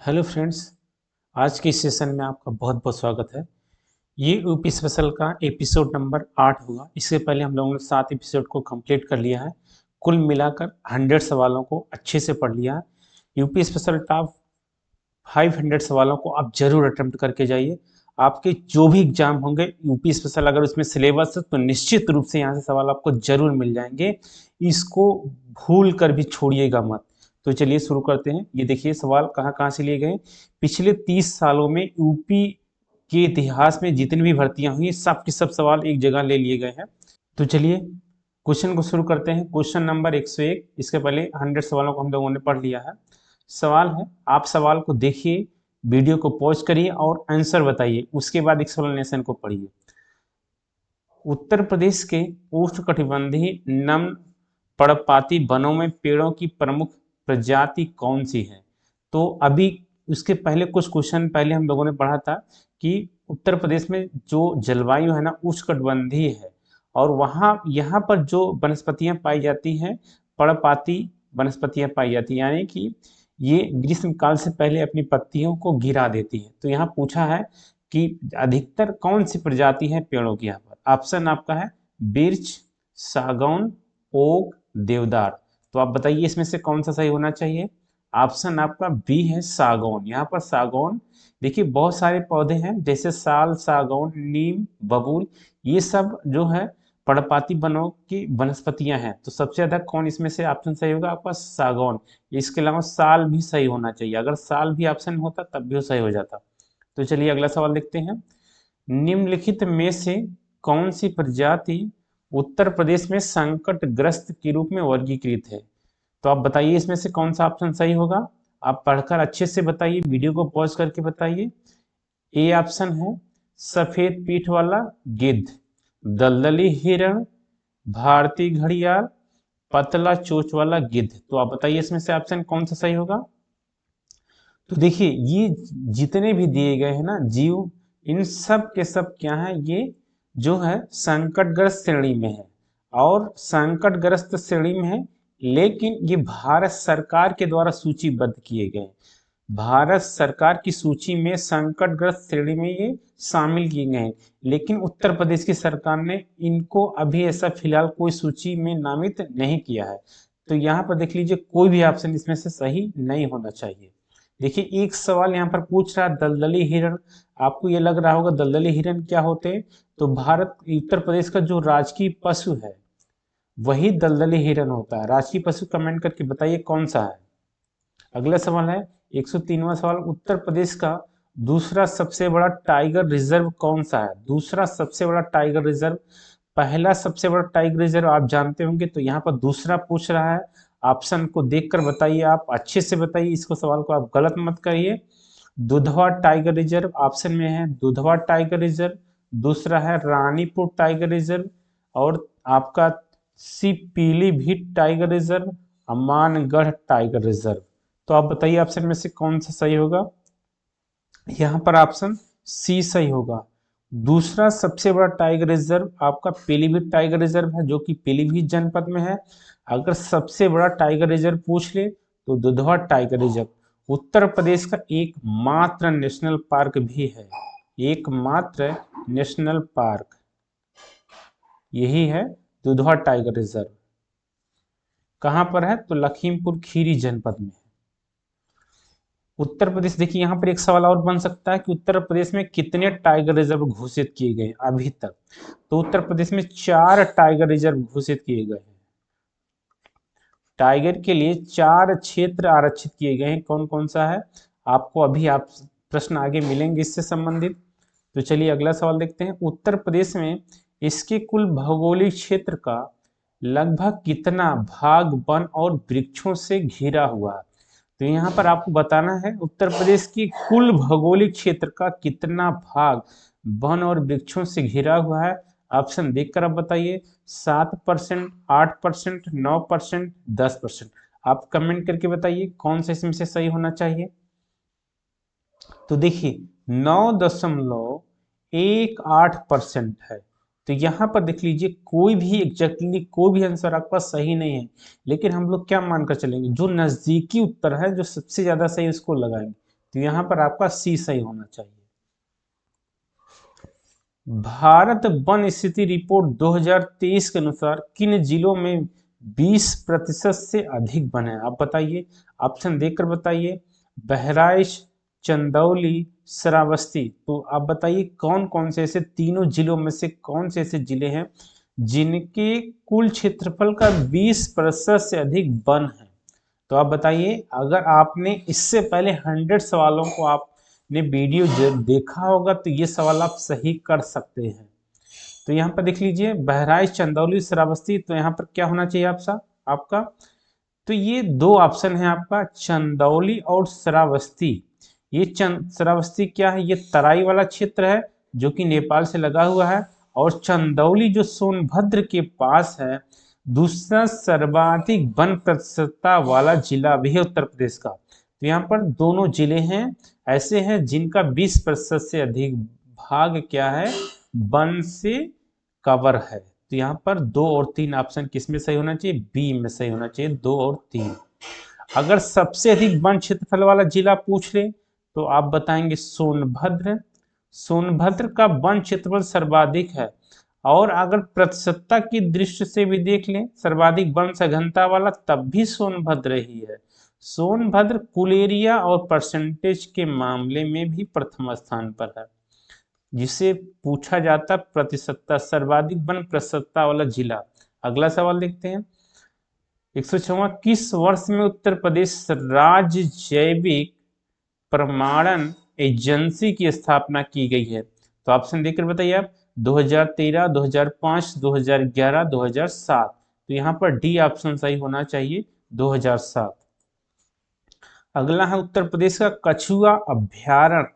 Hello friends. आज के इस सेशन में आपका बहुत बहुत स्वागत है। ये यूपी स्पेशल का एपिसोड नंबर 8 होगा। इससे पहले हम लोगों ने 7 एपिसोड को कंप्लीट कर लिया है। कुल मिलाकर 100 सवालों को अच्छे से पढ़ लिया है। यूपी स्पेशल टॉप 500 सवालों को आप जरूर अटेम्प्ट करके जाइए। आपके जो भी एग्जाम होंगे यूपी स्पेशल अगर उसमें सिलेबस है तो निश्चित रूप से यहाँ से सवाल आपको जरूर मिल जाएंगे। इसको भूल कर भी छोड़िएगा मत। तो चलिए शुरू करते हैं। ये देखिए सवाल कहाँ कहाँ से लिए गए। पिछले 30 सालों में यूपी के इतिहास में जितनी भी भर्तियां हुई सब के सब सवाल एक जगह ले लिए गए हैं। तो चलिए क्वेश्चन को शुरू करते हैं। Question number 101। इसके पहले 100 सवालों को हम लोगों ने पढ़ लिया है। सवाल है, आप सवाल को देखिए, वीडियो को पॉज करिए और आंसर बताइए, उसके बाद एक्सप्लेनेशन को पढ़िए। उत्तर प्रदेश के उष्णकटिबंधीय नम पर्णपाती वनों में पेड़ों की प्रमुख प्रजाति कौन सी है? तो अभी उसके पहले कुछ क्वेश्चन पहले हम लोगों ने पढ़ा था कि उत्तर प्रदेश में जो जलवायु है ना उष्णकटिबंधीय है, और वहाँ यहाँ पर जो वनस्पतियाँ पाई जाती हैं पर्णपाती वनस्पतियाँ पाई जाती हैं, यानी कि ये ग्रीष्म काल से पहले अपनी पत्तियों को गिरा देती है। तो यहाँ पूछा है कि अधिकतर कौन सी प्रजाति है पेड़ों की। यहाँ पर ऑप्शन आपका है बिर्च, सागौन, ओक, देवदार। तो आप बताइए इसमें से कौन सा सही होना चाहिए। ऑप्शन आपका बी है सागौन। यहाँ पर सागौन देखिए बहुत सारे पौधे हैं जैसे साल, सागौन, नीम, बबूल, ये सब जो है पर्णपाती वनों की वनस्पतियां हैं। तो सबसे ज्यादा कौन इसमें से ऑप्शन सही होगा आपका सागौन। इसके अलावा साल भी सही होना चाहिए, अगर साल भी ऑप्शन होता तब भी वो सही हो जाता। तो चलिए अगला सवाल देखते हैं। निम्नलिखित में से कौन सी प्रजाति उत्तर प्रदेश में संकटग्रस्त के रूप में वर्गीकृत है? तो आप बताइए इसमें से कौन सा ऑप्शन सही होगा। आप पढ़कर अच्छे से बताइए, वीडियो को पॉज करके बताइए। ए ऑप्शन है सफेद पीठ वाला गिद्ध, दलदली हिरण, भारतीय घड़ियाल, पतला चोंच वाला गिद्ध। तो आप बताइए इसमें से ऑप्शन कौन सा सही होगा। तो देखिए ये जितने भी दिए गए हैं ना जीव, इन सब के सब क्या है, ये जो है संकटग्रस्त श्रेणी में है, और संकटग्रस्त श्रेणी में है, लेकिन ये भारत सरकार के द्वारा सूचीबद्ध किए गए हैं। भारत सरकार की सूची में संकटग्रस्त श्रेणी में ये शामिल किए गए हैं, लेकिन उत्तर प्रदेश की सरकार ने इनको अभी ऐसा फिलहाल कोई सूची में नामित नहीं किया है। तो यहाँ पर देख लीजिए कोई भी ऑप्शन इसमें से सही नहीं होना चाहिए। देखिए एक सवाल यहाँ पर पूछ रहा है दलदली हिरण। आपको ये लग रहा होगा दलदली हिरण क्या होते हैं। तो भारत उत्तर प्रदेश का जो राजकीय पशु है वही दलदली हिरण होता है। राजकीय पशु कमेंट करके बताइए कौन सा है। अगला सवाल है 103वां सवाल। उत्तर प्रदेश का दूसरा सबसे बड़ा टाइगर रिजर्व कौन सा है? दूसरा सबसे बड़ा टाइगर रिजर्व, पहला सबसे बड़ा टाइगर रिजर्व आप जानते होंगे, तो यहाँ पर दूसरा पूछ रहा है। ऑप्शन को देखकर बताइए, आप अच्छे से बताइए, इसको सवाल को आप गलत मत करिए। दुधवा टाइगर रिजर्व ऑप्शन में है, दुधवा टाइगर रिजर्व। दूसरा है रानीपुर टाइगर रिजर्व, और आपका सी Pilibhit tiger reserve, Amangarh tiger reserve. तो आप बताइए ऑप्शन में से कौन सा सही होगा। यहाँ पर ऑप्शन सी सही होगा। दूसरा सबसे बड़ा टाइगर रिजर्व आपका पीलीभीत टाइगर रिजर्व है, जो कि पीलीभीत जनपद में है। अगर सबसे बड़ा टाइगर रिजर्व पूछ ले तो दुधवा टाइगर रिजर्व उत्तर प्रदेश का एकमात्र नेशनल पार्क भी है। एकमात्र नेशनल पार्क यही है, दुधवा टाइगर रिजर्व। कहाँ पर है? तो लखीमपुर खीरी जनपद में। उत्तर प्रदेश देखिए यहाँ पर एक सवाल और बन सकता है कि उत्तर प्रदेश में कितने टाइगर रिजर्व घोषित किए गए अभी तक। तो उत्तर प्रदेश में 4 टाइगर रिजर्व घोषित किए गए हैं। टाइगर के लिए 4 क्षेत्र आरक्षित किए गए हैं। कौन कौन सा है आपको अभी आप प्रश्न आगे मिलेंगे इससे संबंधित। तो चलिए अगला सवाल देखते हैं। उत्तर प्रदेश में इसके कुल भौगोलिक क्षेत्र का लगभग कितना भाग वन और वृक्षों से घिरा हुआ है? तो यहाँ पर आपको बताना है उत्तर प्रदेश की कुल भौगोलिक क्षेत्र का कितना भाग वन और वृक्षों से घिरा हुआ है। ऑप्शन देखकर आप बताइए। 7%, 8%, 9%, 10%। आप कमेंट करके बताइए कौन सा इसमें से सही होना चाहिए। तो देखिए 9.18% है। तो यहाँ पर देख लीजिए कोई भी एग्जैक्टली कोई भी आंसर आपके पास सही नहीं है, लेकिन हम लोग क्या मानकर चलेंगे, जो नजदीकी उत्तर है जो सबसे ज्यादा सही उसको लगाएंगे। तो यहाँ पर आपका सी सही होना चाहिए। भारत वन स्थिति रिपोर्ट 2023 के अनुसार किन जिलों में 20% से अधिक वन है? आप बताइए, ऑप्शन देकर बताइए। बहराइच, चंदौली, श्रावस्ती। तो आप बताइए कौन कौन से ऐसे तीनों जिलों में से कौन से ऐसे जिले हैं जिनके कुल क्षेत्रफल का 20% से अधिक वन है? तो आप बताइए। अगर आपने इससे पहले 100 सवालों को आपने वीडियो देखा होगा तो ये सवाल आप सही कर सकते हैं। तो यहाँ पर देख लीजिए, बहराइच, चंदौली, श्रावस्ती। तो यहाँ पर क्या होना चाहिए आपका? तो ये दो ऑप्शन है आपका, चंदौली और श्रावस्ती। ये श्रावस्ती क्या है? ये तराई वाला क्षेत्र है जो कि नेपाल से लगा हुआ है, और चंदौली जो सोनभद्र के पास है, दूसरा सर्वाधिक वन प्रतिशतता वाला जिला भी है उत्तर प्रदेश का। तो यहाँ पर दोनों जिले हैं ऐसे हैं जिनका 20% से अधिक भाग क्या है? वन से कवर है। तो यहाँ पर 2 और 3 ऑप्शन किसमें सही होना चाहिए? बी में सही होना चाहिए, 2 और 3। अगर सबसे अधिक वन क्षेत्रफल वाला जिला पूछ ले तो आप बताएंगे सोनभद्र। सोनभद्र का वन क्षेत्रफल सर्वाधिक है। और अगर प्रतिशतता की दृष्टि से भी देख लें सर्वाधिक वन सघनता वाला, तब भी सोनभद्र ही है। सोनभद्र कुल एरिया और परसेंटेज के मामले में भी प्रथम स्थान पर है, जिसे पूछा जाता प्रतिशतता, सर्वाधिक वन प्रतिशतता वाला जिला। अगला सवाल देखते हैं। 106वां, किस वर्ष में उत्तर प्रदेश राज्य जैविक प्रमाणन एजेंसी की स्थापना की गई है? तो ऑप्शन देकर बताइए आप। 2013, 2005, 2011, 2007। तो यहाँ पर डी ऑप्शन सही होना चाहिए, 2007। अगला है उत्तर प्रदेश का कछुआ अभ्यारण्य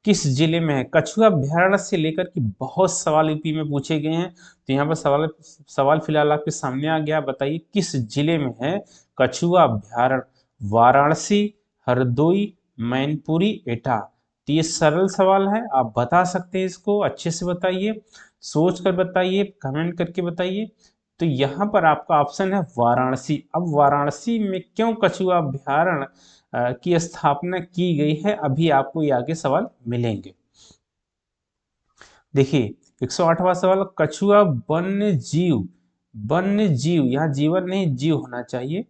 किस जिले में है? कछुआ अभ्यारण्य से लेकर के बहुत सवाल यूपी में पूछे गए हैं। तो यहाँ पर सवाल फिलहाल आपके सामने आ गया। बताइए किस जिले में है कछुआ अभ्यारण्य? वाराणसी, हरदोई, मैनपुरी, एटा। तो ये सरल सवाल है, आप बता सकते हैं इसको। अच्छे से बताइए, सोच कर बताइए, कमेंट करके बताइए। तो यहाँ पर आपका ऑप्शन है वाराणसी। अब वाराणसी में क्यों कछुआ अभ्यारण्य की स्थापना की गई है, अभी आपको ये आगे सवाल मिलेंगे। देखिए 108वां सवाल, कछुआ वन्य जीव, वन्य जीव, यहाँ जीवन नहीं जीव होना चाहिए,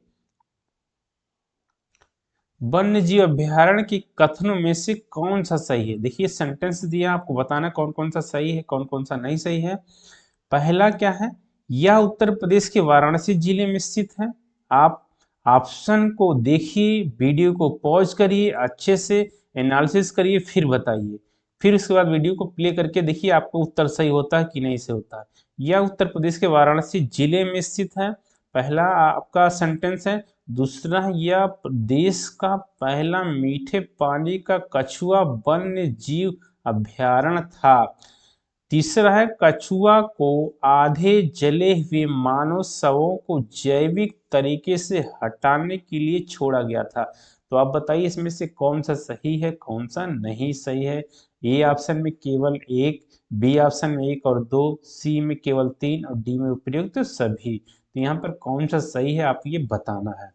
वन्य जीव अभ्यारण्य के कथनों में से कौन सा सही है? देखिए सेंटेंस दिया, आपको बताना कौन कौन सा सही है कौन कौन सा नहीं सही है। पहला क्या है? यह उत्तर प्रदेश के वाराणसी जिले में स्थित है। आप ऑप्शन को देखिए, वीडियो को पॉज करिए, अच्छे से एनालिसिस करिए, फिर बताइए। फिर उसके बाद वीडियो को प्ले करके देखिए आपको उत्तर सही होता है कि नहीं से होता है। यह उत्तर प्रदेश के वाराणसी जिले में स्थित है, पहला आपका सेंटेंस है। दूसरा है, यह देश का पहला मीठे पानी का कछुआ वन्य जीव अभ्यारण्य था। तीसरा है, कछुआ को आधे जले हुए मानव शवों को जैविक तरीके से हटाने के लिए छोड़ा गया था। तो आप बताइए इसमें से कौन सा सही है कौन सा नहीं सही है? ए ऑप्शन में केवल 1, बी ऑप्शन में 1 और 2, सी में केवल 3 और डी में उपयुक्त सभी। तो यहाँ पर कौन सा सही है आप ये बताना है।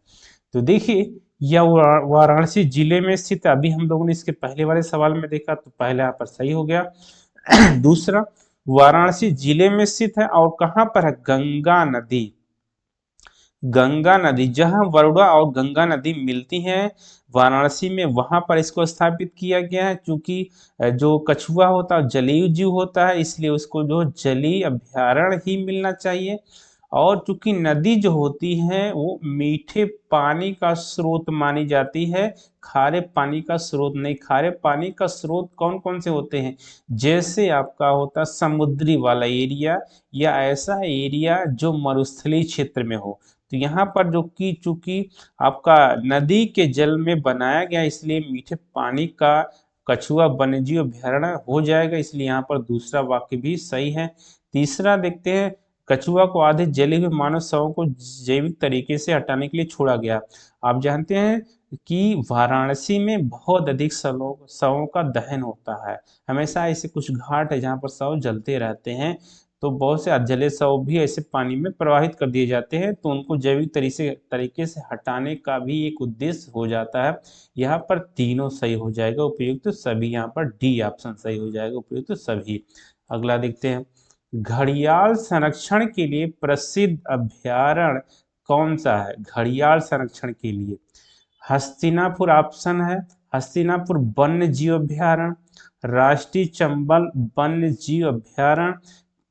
तो देखिए यह वाराणसी जिले में स्थित, अभी हम लोगों ने इसके पहले वाले सवाल में देखा तो पहले यहाँ पर सही हो गया। दूसरा, वाराणसी जिले में स्थित है और कहां पर है? गंगा नदी, गंगा नदी जहां वरुणा और गंगा नदी मिलती हैं वाराणसी में, वहां पर इसको स्थापित किया गया है। क्योंकि जो कछुआ होता है जलीय जीव होता है, इसलिए उसको जो जलीय अभ्यारण्य ही मिलना चाहिए। और चूंकि नदी जो होती है वो मीठे पानी का स्रोत मानी जाती है, खारे पानी का स्रोत नहीं। खारे पानी का स्रोत कौन कौन से होते हैं? जैसे आपका होता समुद्री वाला एरिया, या ऐसा एरिया जो मरुस्थलीय क्षेत्र में हो। तो यहाँ पर जो कि चूंकि आपका नदी के जल में बनाया गया, इसलिए मीठे पानी का कछुआ वन्यजीव अभ्यारण्य हो जाएगा, इसलिए यहाँ पर दूसरा वाक्य भी सही है। तीसरा देखते हैं, कछुआ को आधे जले हुए मानव शवों को जैविक तरीके से हटाने के लिए छोड़ा गया। आप जानते हैं कि वाराणसी में बहुत अधिक शवों का दहन होता है, हमेशा ऐसे कुछ घाट है जहाँ पर शव जलते रहते हैं। तो बहुत से जलीय शव भी ऐसे पानी में प्रवाहित कर दिए जाते हैं, तो उनको जैविक तरीके से हटाने का भी एक उद्देश्य हो जाता है। यहाँ पर तीनों सही हो जाएगा, उपयुक्त सभी। यहाँ पर डी ऑप्शन सही हो जाएगा, उपयुक्त सभी। अगला देखते हैं, घड़ियाल संरक्षण के लिए प्रसिद्ध अभ्यारण्य कौन सा है? घड़ियाल संरक्षण के लिए हस्तिनापुर ऑप्शन है, हस्तिनापुर वन्य जीव अभ्यारण्य, राष्ट्रीय चंबल वन्य जीव अभ्यारण्य,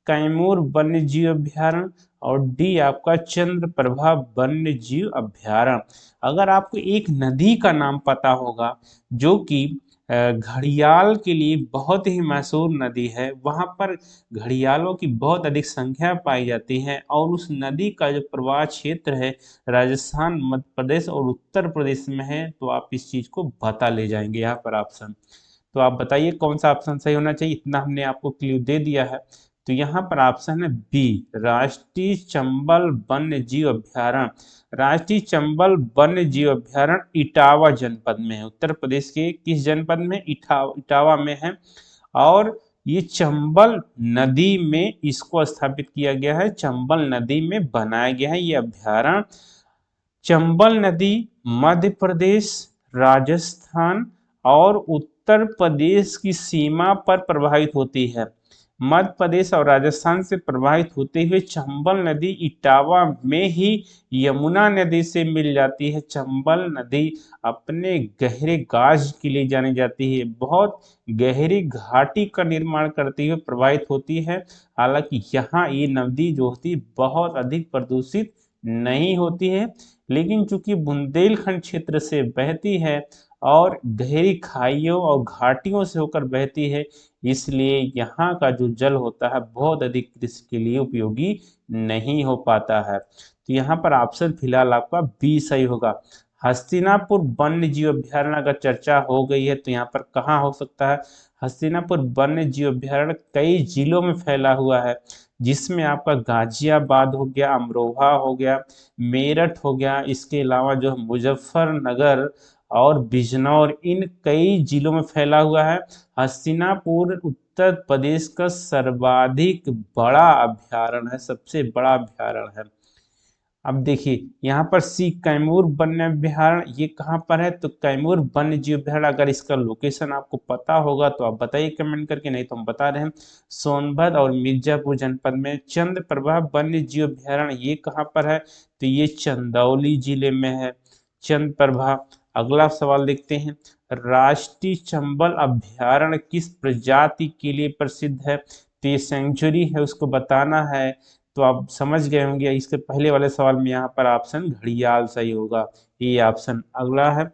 कैमूर वन्य जीव अभ्यारण्य, और डी आपका चंद्रप्रभा वन्य जीव अभ्यारण्य। अगर आपको एक नदी का नाम पता होगा जो कि घड़ियाल के लिए बहुत ही मशहूर नदी है, वहां पर घड़ियालों की बहुत अधिक संख्या पाई जाती है, और उस नदी का जो प्रवाह क्षेत्र है राजस्थान, मध्य प्रदेश और उत्तर प्रदेश में है, तो आप इस चीज को बता ले जाएंगे यहाँ पर ऑप्शन। तो आप बताइए कौन सा ऑप्शन सही होना चाहिए, इतना हमने आपको क्लू दे दिया है। तो यहाँ पर ऑप्शन है बी, राष्ट्रीय चंबल वन्य जीव अभ्यारण्य। राष्ट्रीय चंबल वन्य जीव अभ्यारण्य इटावा जनपद में है, उत्तर प्रदेश के किस जनपद में? इटावा में है। और ये चंबल नदी में इसको स्थापित किया गया है, चंबल नदी में बनाया गया है ये अभ्यारण्य। चंबल नदी मध्य प्रदेश, राजस्थान और उत्तर प्रदेश की सीमा पर प्रवाहित होती है। मध्य प्रदेश और राजस्थान से प्रवाहित होते हुए चंबल नदी इटावा में ही यमुना नदी से मिल जाती है। चंबल नदी अपने गहरे गाज के लिए जानी जाती है, बहुत गहरी घाटी का निर्माण करती हुए प्रवाहित होती है। हालांकि यहाँ ये नदी जो होती है बहुत अधिक प्रदूषित नहीं होती है, लेकिन चूंकि बुंदेलखंड क्षेत्र से बहती है और गहरी खाइयों और घाटियों से होकर बहती है, इसलिए यहाँ का जो जल होता है बहुत अधिक कृषि के लिए उपयोगी नहीं हो पाता है। तो यहाँ पर ऑप्शन फिलहाल आपका बी सही होगा। हस्तिनापुर वन्य जीव अभ्यारण्य अगर चर्चा हो गई है तो यहाँ पर कहाँ हो सकता है? हस्तिनापुर वन्य जीव अभ्यारण्य कई जिलों में फैला हुआ है, जिसमें आपका गाजियाबाद हो गया, अमरोहा हो गया, मेरठ हो गया, इसके अलावा जो मुजफ्फरनगर और बिजनौर, इन कई जिलों में फैला हुआ है। हस्तिनापुर उत्तर प्रदेश का सर्वाधिक बड़ा अभ्यारण्य है, सबसे बड़ा अभ्यारण्य है। अब देखिए यहाँ पर सी, कैमूर वन्य अभ्यारण्य, ये कहाँ पर है? तो कैमूर वन्य जीव अभ्यारण्य, अगर इसका लोकेशन आपको पता होगा तो आप बताइए कमेंट करके, नहीं तो हम बता रहे हैं सोनभद्र और मिर्जापुर जनपद में। चंद्रप्रभा वन्य जीव अभ्यारण्य ये कहाँ पर है? तो ये चंदौली जिले में है, चंद्रप्रभा। अगला सवाल देखते हैं, राष्ट्रीय चंबल अभ्यारण्य किस प्रजाति के लिए प्रसिद्ध है? तो ये सेंचुरी है, उसको बताना है। तो आप समझ गए होंगे, इसके पहले वाले सवाल में यहाँ पर ऑप्शन घड़ियाल सही होगा, ये ऑप्शन। अगला है,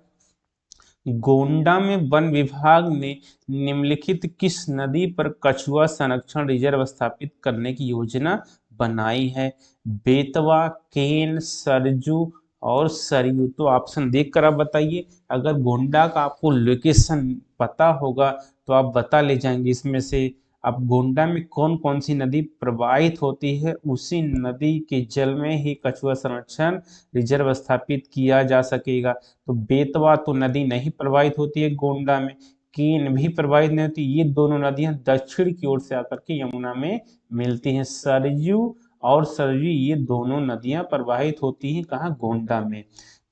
गोंडा में वन विभाग ने निम्नलिखित किस नदी पर कछुआ संरक्षण रिजर्व स्थापित करने की योजना बनाई है? बेतवा, केन, सरजू और सरयू। तो ऑप्शन देखकर आप बताइए। अगर गोंडा का आपको लोकेशन पता होगा तो आप बता ले जाएंगे इसमें से। अब गोंडा में कौन कौन सी नदी प्रवाहित होती है, उसी नदी के जल में ही कछुआ संरक्षण रिजर्व स्थापित किया जा सकेगा। तो बेतवा तो नदी नहीं प्रवाहित होती है गोंडा में, केन भी प्रवाहित नहीं होती, ये दोनों नदियां दक्षिण की ओर से आकर के यमुना में मिलती हैं। सरयू और सरयू ये दोनों नदियां प्रवाहित होती हैं कहाँ? गोंडा में।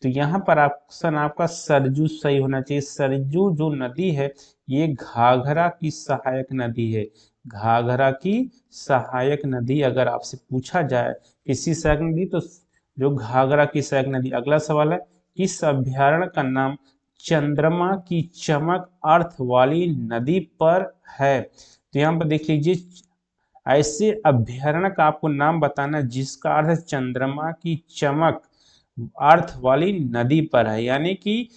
तो यहाँ पर ऑप्शन आपका सरजू सही होना चाहिए। सरजू जो नदी है ये घाघरा की सहायक नदी है। घाघरा की सहायक नदी अगर आपसे पूछा जाए किसी सहायक नदी, तो जो घाघरा की सहायक नदी। अगला सवाल है, किस अभ्यारण्य का नाम चंद्रमा की चमक अर्थ वाली नदी पर है? तो यहाँ पर देख लीजिए, ऐसे अभ्यारण्य का आपको नाम बताना जिसका अर्थ चंद्रमा की चमक अर्थ वाली नदी पर है, यानी कि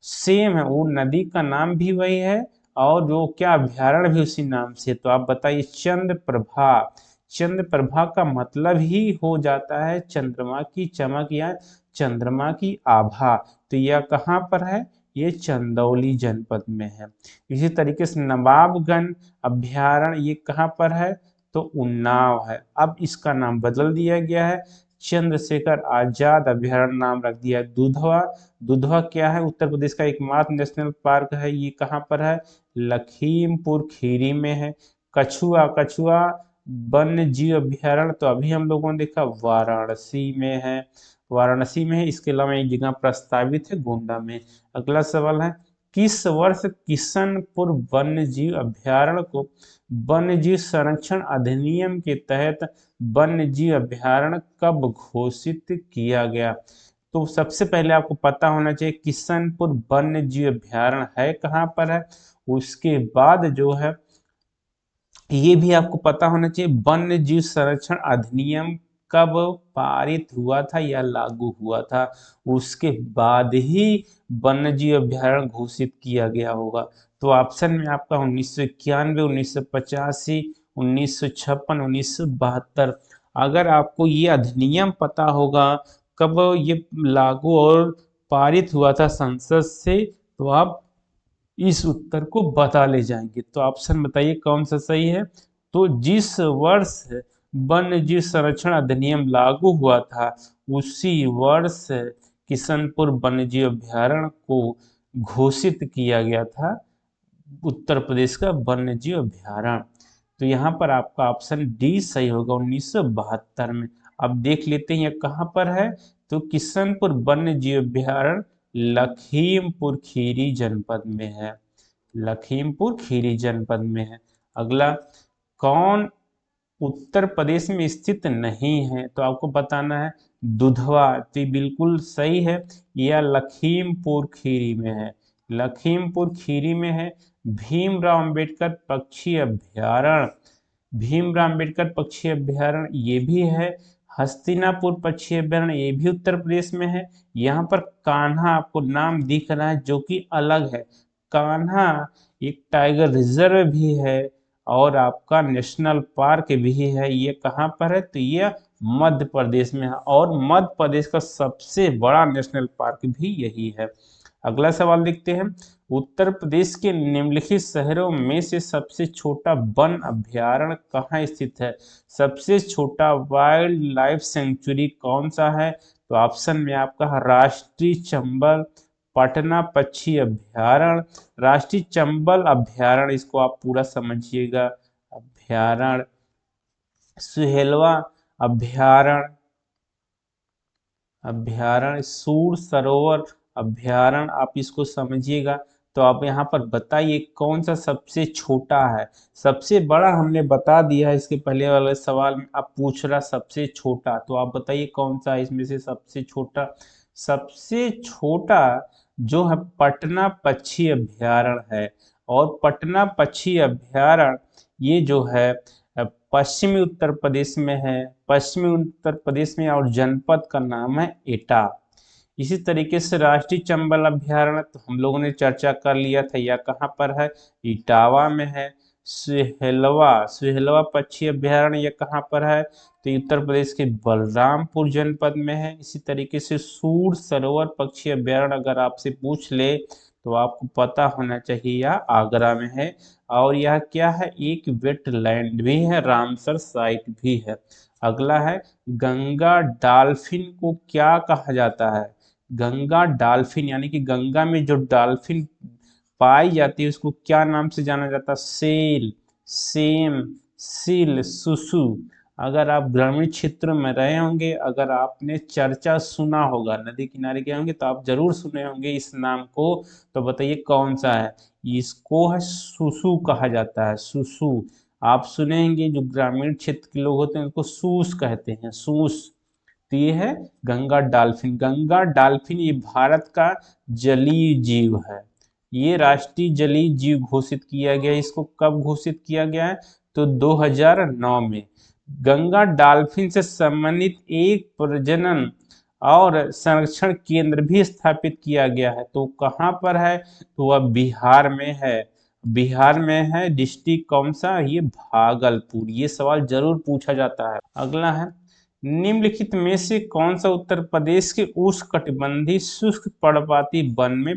सेम है, वो नदी का नाम भी वही है और जो क्या अभ्यारण्य भी उसी नाम से। तो आप बताइए चंद्रप्रभा। चंद्रप्रभा का मतलब ही हो जाता है चंद्रमा की चमक या चंद्रमा की आभा। तो यह कहाँ पर है? ये चंदौली जनपद में है। इसी तरीके से नवाबगंज अभ्यारण्य ये कहाँ पर है? तो उन्नाव है। अब इसका नाम बदल दिया गया है, चंद्रशेखर आजाद अभ्यारण्य नाम रख दिया है। दुधवा, दुधवा क्या है? उत्तर प्रदेश का एकमात्र नेशनल पार्क है, ये कहाँ पर है? लखीमपुर खीरी में है। कछुआ, कछुआ वन्य जीव अभ्यारण्य तो अभी हम लोगों ने देखा वाराणसी में है, वाराणसी में है। इसके अलावा एक जगह प्रस्तावित है गोंडा में। अगला सवाल है, किस वर्ष किशनपुर वन्य जीव अभ्यारण्य को वन्य जीव संरक्षण अधिनियम के तहत वन्य जीव अभ्यारण्य कब घोषित किया गया? तो सबसे पहले आपको पता होना चाहिए किशनपुर वन्य जीव अभ्यारण्य है कहाँ पर है। उसके बाद जो है ये भी आपको पता होना चाहिए वन्य जीव संरक्षण अधिनियम कब पारित हुआ था या लागू हुआ था। उसके बाद ही वन्य जीव अभ्यारण्य घोषित किया गया होगा। तो ऑप्शन में आपका 1991, 1985, 1956, 1972। अगर आपको ये अधिनियम पता होगा कब ये लागू और पारित हुआ था संसद से, तो आप इस उत्तर को बता ले जाएंगे। तो ऑप्शन बताइए कौन सा सही है। तो जिस वर्ष वन्य जीव संरक्षण अधिनियम लागू हुआ था उसी वर्ष किशनपुर वन्य जीव अभ्यारण्य को घोषित किया गया था उत्तर प्रदेश का वन्य जीव अभ्यारण्य। तो यहाँ पर आपका ऑप्शन डी सही होगा 1972 में। अब देख लेते हैं ये कहाँ पर है। तो किशनपुर वन्य जीव अभ्यारण्य लखीमपुर खीरी जनपद में है, लखीमपुर खीरी जनपद में है। अगला, कौन उत्तर प्रदेश में स्थित नहीं है? तो आपको बताना है दुधवा। तो ये बिल्कुल सही है, यह लखीमपुर खीरी में है, लखीमपुर खीरी में है। भीमराव अंबेडकर पक्षी अभ्यारण्य, भीमराव अंबेडकर पक्षी अभ्यारण्य ये भी है। हस्तिनापुर पक्षी अभ्यारण्य ये भी उत्तर प्रदेश में है। यहाँ पर कान्हा आपको नाम दिख रहा है जो कि अलग है। कान्हा एक टाइगर रिजर्व भी है और आपका नेशनल पार्क भी है। ये कहाँ पर है? तो ये मध्य प्रदेश में है और मध्य प्रदेश का सबसे बड़ा नेशनल पार्क भी यही है। अगला सवाल देखते हैं, उत्तर प्रदेश के निम्नलिखित शहरों में से सबसे छोटा वन अभ्यारण्य कहाँ स्थित है? सबसे छोटा वाइल्ड लाइफ सेंचुरी कौन सा है? तो ऑप्शन में आपका राष्ट्रीय चंबल पटना पक्षी अभ्यारण्य, राष्ट्रीय चंबल अभ्यारण्य, इसको आप पूरा समझिएगा अभ्यारण्य, सुहेलवा अभ्यारण्य, अभ्यारण्य सूर सरोवर अभ्यारण्य, आप इसको समझिएगा। तो आप यहाँ पर बताइए कौन सा सबसे छोटा है। सबसे बड़ा हमने बता दिया है इसके पहले वाले सवाल में, आप पूछ रहा सबसे छोटा, तो आप बताइए कौन सा इसमें से सबसे छोटा। सबसे छोटा जो है पटना पक्षी अभ्यारण्य है और पटना पक्षी अभ्यारण्य ये जो है पश्चिमी उत्तर प्रदेश में है, पश्चिमी उत्तर प्रदेश में, और जनपद का नाम है एटा। इसी तरीके से राष्ट्रीय चंबल अभ्यारण्य तो हम लोगों ने चर्चा कर लिया था, यह कहाँ पर है? इटावा में है। सुहेलवा, सुहेलवा पक्षी अभ्यारण्य यह कहाँ पर है? तो उत्तर प्रदेश के बलरामपुर जनपद में है। इसी तरीके से सूर सरोवर पक्षी अभ्यारण्य अगर आपसे पूछ ले तो आपको पता होना चाहिए यह आगरा में है और यह क्या है? एक वेटलैंड भी है, रामसर साइट भी है। अगला है, गंगा डॉल्फिन को क्या कहा जाता है? गंगा डॉल्फिन यानी कि गंगा में जो डॉल्फिन पाई जाती है उसको क्या नाम से जाना जाता है? सेल, सेम, सील, सुसु। अगर आप ग्रामीण क्षेत्र में रहे होंगे, अगर आपने चर्चा सुना होगा, नदी किनारे गए होंगे तो आप जरूर सुने होंगे इस नाम को। तो बताइए कौन सा है? इसको है सुसु कहा जाता है, सुसु। आप सुनेंगे जो ग्रामीण क्षेत्र के लोग होते हैं उनको सूस कहते हैं, सूस। तो ये है गंगा डॉल्फिन। गंगा डॉल्फिन ये भारत का जलीय जीव है, ये राष्ट्रीय जलीय जीव घोषित किया गया। इसको कब घोषित किया गया है? तो 2009 में। गंगा डॉल्फिन से संबंधित एक प्रजनन और संरक्षण केंद्र भी स्थापित किया गया है। तो कहाँ पर है? तो वह बिहार में है, बिहार में है। डिस्ट्रिक्ट कौन सा? ये भागलपुर। ये सवाल जरूर पूछा जाता है। अगला है, निम्नलिखित में से कौन सा उत्तर प्रदेश के उष्णकटिबंधीय शुष्क पर्णपाती वन में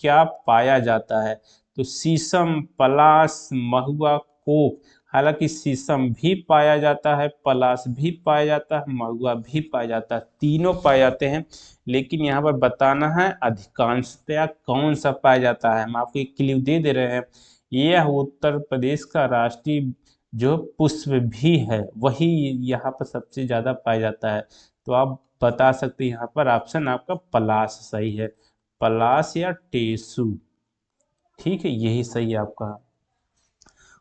क्या पाया जाता है? तो शीशम, पलाश, महुआ, कोक। हालांकि शीशम भी पाया जाता है, पलाश भी पाया जाता है, महुआ भी पाया जाता है, तीनों पाए जाते हैं। लेकिन यहाँ पर बताना है अधिकांशतया कौन सा पाया जाता है। हम आपको एक क्लू दे रहे हैं, यह उत्तर प्रदेश का राष्ट्रीय जो पुष्प भी है वही यहाँ पर सबसे ज़्यादा पाया जाता है। तो आप बता सकते हैं यहाँ पर ऑप्शन आपका पलाश सही है, पलाश या टेसु। ठीक है, यही सही है आपका।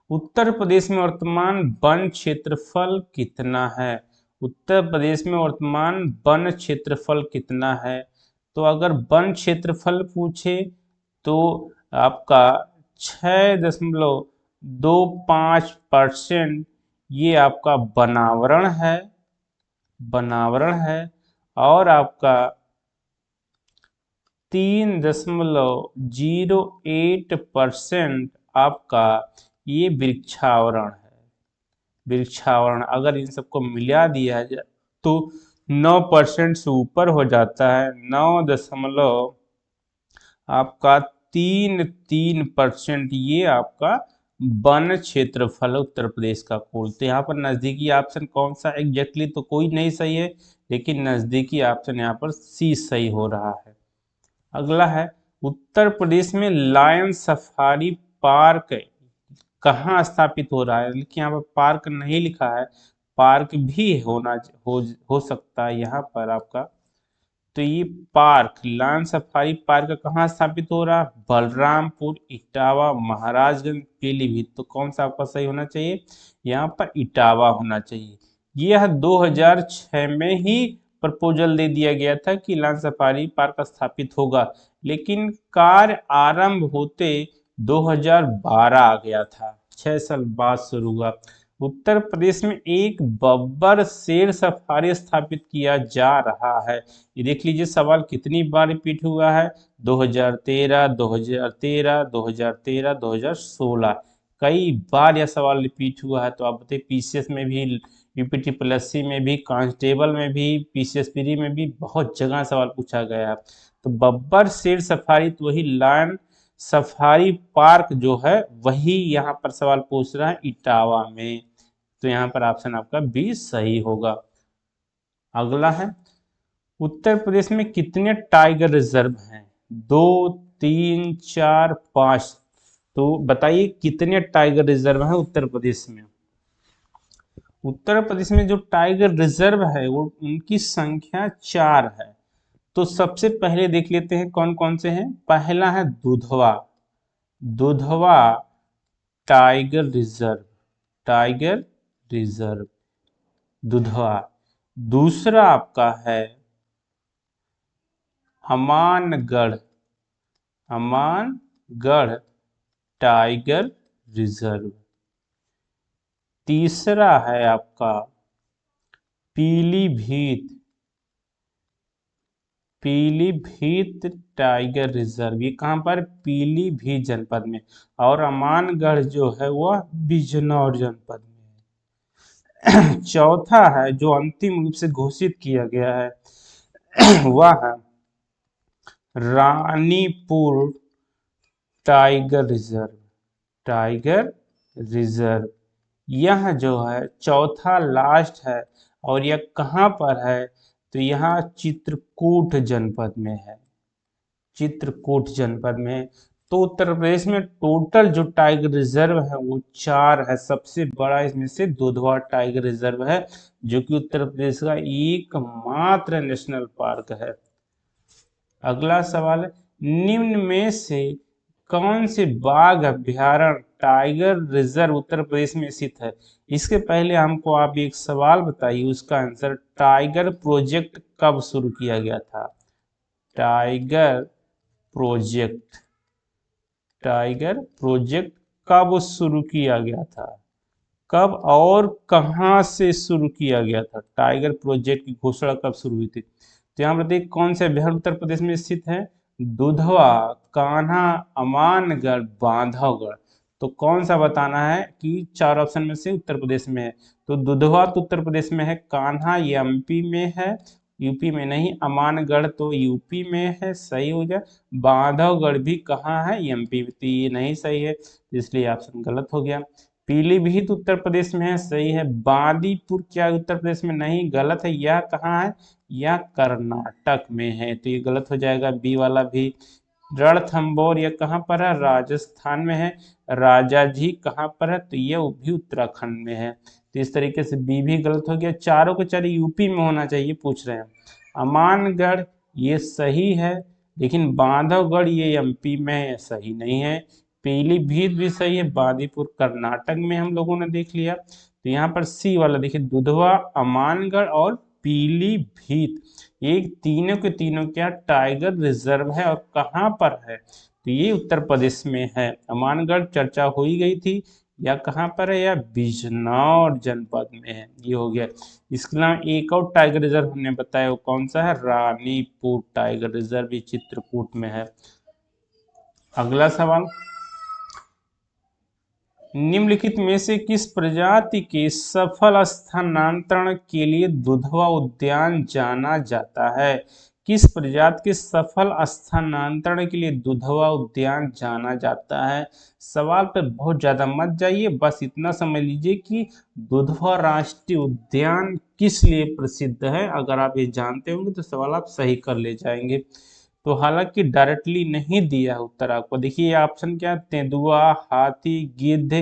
उत्तर प्रदेश में वर्तमान वन क्षेत्रफल कितना है? उत्तर प्रदेश में वर्तमान वन क्षेत्रफल कितना है? तो अगर वन क्षेत्रफल पूछे तो आपका 6.25% ये आपका बनावरण है और आपका 3.08% आपका ये वृक्षावरण है। वृक्षावरण अगर इन सबको मिला दिया जाए तो 9% से ऊपर हो जाता है। 9 आपका 3.3% ये आपका वन क्षेत्रफल है उत्तर प्रदेश का कुल। तो यहाँ पर नजदीकी ऑप्शन कौन सा? एग्जैक्टली तो कोई नहीं सही है, लेकिन नजदीकी ऑप्शन यहाँ पर सी सही हो रहा है। अगला है, उत्तर प्रदेश में लायन सफारी पार्क कहाँ स्थापित हो रहा है? लेकिन यहाँ पर पार्क नहीं लिखा है, पार्क भी हो सकता है यहाँ पर आपका। तो ये पार्क लायन सफारी पार्क कहाँ स्थापित हो रहा है? बलरामपुर, इटावा, महाराजगंज, पीलीभीत। तो कौन सा आपका सही होना चाहिए? यहाँ पर इटावा होना चाहिए। यह 2006 में ही प्रपोजल दे दिया गया था कि लायन सफारी पार्क स्थापित होगा, लेकिन कार्य आरंभ होते 2012 आ गया था, 6 साल बाद शुरू हुआ। उत्तर प्रदेश में एक बब्बर शेर सफारी स्थापित किया जा रहा है। ये देख लीजिए सवाल कितनी बार रिपीट हुआ है, 2013, 2013, 2013, 2016, कई बार यह सवाल रिपीट हुआ है। तो आप बताइए पीसीएस में भी, यूपीटीपीएससी में भी, कांस्टेबल में भी, पीसीएस प्री में भी बहुत जगह सवाल पूछा गया है। तो बब्बर शेर सफारी तो वही लायन सफारी पार्क जो है वही यहाँ पर सवाल पूछ रहा है इटावा में। तो यहाँ पर ऑप्शन आपका बी सही होगा। अगला है, उत्तर प्रदेश में कितने टाइगर रिजर्व हैं? 2, 3, 4, 5। तो बताइए कितने टाइगर रिजर्व हैं उत्तर प्रदेश में? उत्तर प्रदेश में जो टाइगर रिजर्व है वो उनकी संख्या 4 है। तो सबसे पहले देख लेते हैं कौन कौन से हैं। पहला है Dudhwa, Dudhwa tiger reserve, tiger reserve Dudhwa. दूसरा आपका है अमानगढ़, अमानगढ़ टाइगर रिजर्व। तीसरा है आपका पीलीभीत, पीलीभीत टाइगर रिजर्व। ये कहाँ पर? पीलीभीत जनपद में। और अमानगढ़ जो है वह बिजनौर जनपद में। चौथा है जो अंतिम रूप से घोषित किया गया है वह है Ranipur tiger reserve, tiger reserve. यह जो है चौथा लास्ट है और यह कहाँ पर है? तो यहाँ चित्रकूट जनपद में है, चित्रकूट जनपद में। तो उत्तर प्रदेश में टोटल जो टाइगर रिजर्व है वो 4 है। सबसे बड़ा इसमें से दुधवा टाइगर रिजर्व है जो कि उत्तर प्रदेश का एकमात्र नेशनल पार्क है। अगला सवाल है, निम्न में से कौन से बाघ अभ्यारण्य टाइगर रिजर्व उत्तर प्रदेश में स्थित है? इसके पहले हमको आप एक सवाल बताइए, उसका आंसर टाइगर प्रोजेक्ट कब शुरू किया गया था? टाइगर प्रोजेक्ट, टाइगर प्रोजेक्ट कब शुरू किया गया था? कब और कहां से शुरू किया गया था? टाइगर प्रोजेक्ट की घोषणा कब शुरू हुई थी? तो यहाँ पर देखिए कौन से अभ्यारण्य उत्तर प्रदेश में स्थित है? दुधवा, कान्हा, अमानगढ़, बांधवगढ़। तो कौन सा बताना है कि 4 ऑप्शन में से उत्तर प्रदेश में है? तो दुधवा तो उत्तर प्रदेश में है, कान्हा ये एमपी में है, यूपी में नहीं, अमानगढ़ तो यूपी में है, सही हो गया। बांधवगढ़ भी कहाँ है? एमपी में, तो ये नहीं सही है, इसलिए ऑप्शन गलत हो गया। पीलीभीत उत्तर प्रदेश में है, सही है। बांदीपुर क्या उत्तर प्रदेश में? नहीं, गलत है। यह कहाँ है? यह कर्नाटक में है, तो ये गलत हो जाएगा बी वाला भी। रणथंभौर यह कहाँ पर है? राजस्थान में है। राजाजी कहाँ पर है? तो यह भी उत्तराखंड में है। तो इस तरीके से बी भी गलत हो गया। चारों के चारों यूपी में होना चाहिए पूछ रहे हैं। अमानगढ़ ये सही है, लेकिन बांधवगढ़ ये एमपी में है, सही नहीं है। पीलीभीत भी सही है, बांदीपुर कर्नाटक में हम लोगों ने देख लिया। तो यहाँ पर सी वाला देखिए, दुधवा, अमानगढ़ और पीलीभीत, ये तीनों के तीनों क्या टाइगर रिजर्व है और कहाँ पर है? तो ये उत्तर प्रदेश में है। अमानगढ़ चर्चा हो ही गई थी, या कहाँ पर है? या बिजनौर जनपद में है। ये हो गया। इसके अलावा एक और टाइगर रिजर्व हमने बताया, वो कौन सा है? रानीपुर टाइगर रिजर्व, ये चित्रकूट में है। अगला सवाल, निम्नलिखित में से किस प्रजाति के सफल स्थानांतरण के लिए दुधवा उद्यान जाना जाता है? किस प्रजाति के सफल स्थानांतरण के लिए दुधवा उद्यान जाना जाता है? सवाल पे बहुत ज्यादा मत जाइए, बस इतना समझ लीजिए कि दुधवा राष्ट्रीय उद्यान किस लिए प्रसिद्ध है। अगर आप ये जानते होंगे तो सवाल आप सही कर ले जाएंगे। तो हालांकि डायरेक्टली नहीं दिया है उत्तर आपको। देखिए ऑप्शन क्या है? तेंदुआ, हाथी, गिद्ध,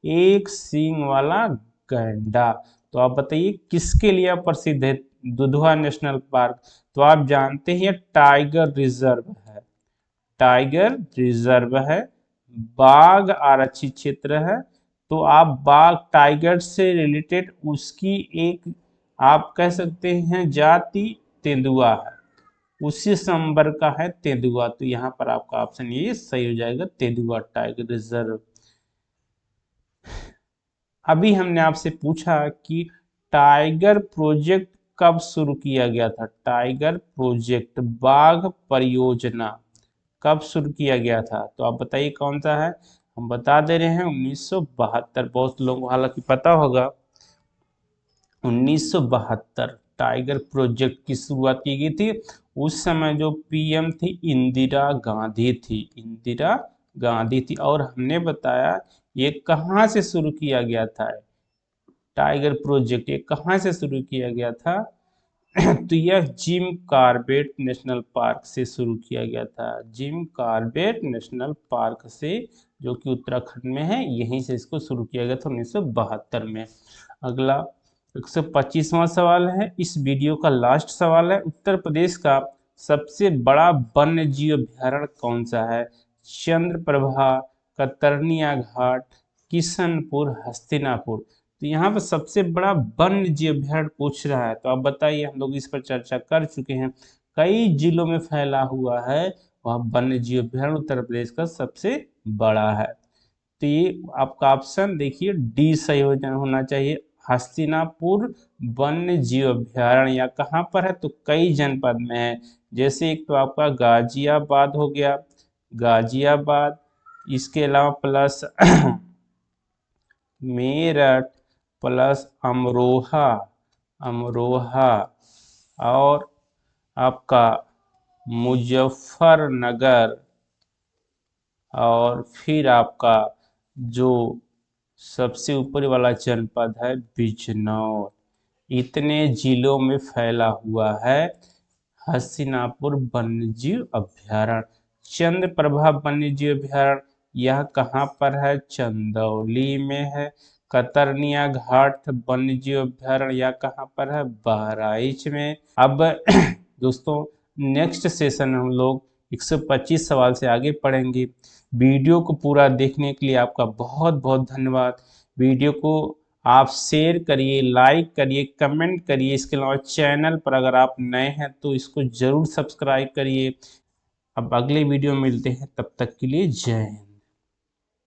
एक सींग वाला गैंडा। तो आप बताइए किसके लिए प्रसिद्ध है दुधवा नेशनल पार्क? तो आप जानते हैं टाइगर रिजर्व है, टाइगर रिजर्व है, बाघ आरक्षित क्षेत्र है। तो आप बाघ, टाइगर से रिलेटेड उसकी एक आप कह सकते हैं जाति तेंदुआ है, उसी संवर्ग का है तेंदुआ। तो यहाँ पर आपका ऑप्शन ये सही हो जाएगा, तेंदुआ टाइगर रिजर्व। अभी हमने आपसे पूछा कि टाइगर प्रोजेक्ट कब शुरू किया गया था? टाइगर प्रोजेक्ट, बाघ परियोजना कब शुरू किया गया था? तो आप बताइए कौन सा है? हम बता दे रहे हैं 1972। बहुत लोगों को हालांकि पता होगा। 1972 टाइगर प्रोजेक्ट की शुरुआत की गई थी। उस समय जो पीएम थी इंदिरा गांधी थी, इंदिरा गांधी थी। और हमने बताया ये कहाँ से शुरू किया गया था? टाइगर प्रोजेक्ट ये कहाँ से शुरू किया गया था? तो यह जिम कॉर्बेट नेशनल पार्क से शुरू किया गया था। जिम कॉर्बेट नेशनल पार्क से, जो कि उत्तराखंड में है, यहीं से इसको शुरू किया गया था 1972 में। अगला 125वां सवाल है, इस वीडियो का लास्ट सवाल है। उत्तर प्रदेश का सबसे बड़ा वन्य जीव अभ्यारण्य कौन सा है? चंद्रप्रभा, कतरनिया घाट, किशनपुर, हस्तिनापुर। तो यहाँ पर सबसे बड़ा वन्य जीव अभ्यारण्य पूछ रहा है, तो आप बताइए। हम लोग इस पर चर्चा कर चुके हैं, कई जिलों में फैला हुआ है, वह वन्य जीव अभ्यारण्य उत्तर प्रदेश का सबसे बड़ा है। तो ये आपका ऑप्शन देखिए डी सही होना चाहिए। हस्तिनापुर वन्य जीव अभ्यारण्य या कहाँ पर है? तो कई जनपद में है। जैसे एक तो आपका गाजियाबाद हो गया, गाजियाबाद, इसके अलावा प्लस मेरठ, प्लस अमरोहा, अमरोहा, और आपका मुजफ्फरनगर, और फिर आपका जो सबसे ऊपर वाला जनपद है बिजनौर। इतने जिलों में फैला हुआ है हस्तिनापुर वन्यजीव अभ्यारण्य। चंद्रप्रभा वन्यजीव अभ्यारण्य यह कहाँ पर है? चंदौली में है। कतरनिया घाट वन्यजीव अभ्यारण्य यह कहाँ पर है? बहराइच में। अब दोस्तों नेक्स्ट सेशन में हम लोग 125 सवाल से आगे पढ़ेंगे। वीडियो को पूरा देखने के लिए आपका बहुत बहुत धन्यवाद। वीडियो को आप शेयर करिए, लाइक करिए, कमेंट करिए। इसके अलावा चैनल पर अगर आप नए हैं तो इसको ज़रूर सब्सक्राइब करिए। अब अगले वीडियो में मिलते हैं, तब तक के लिए जय हिंद।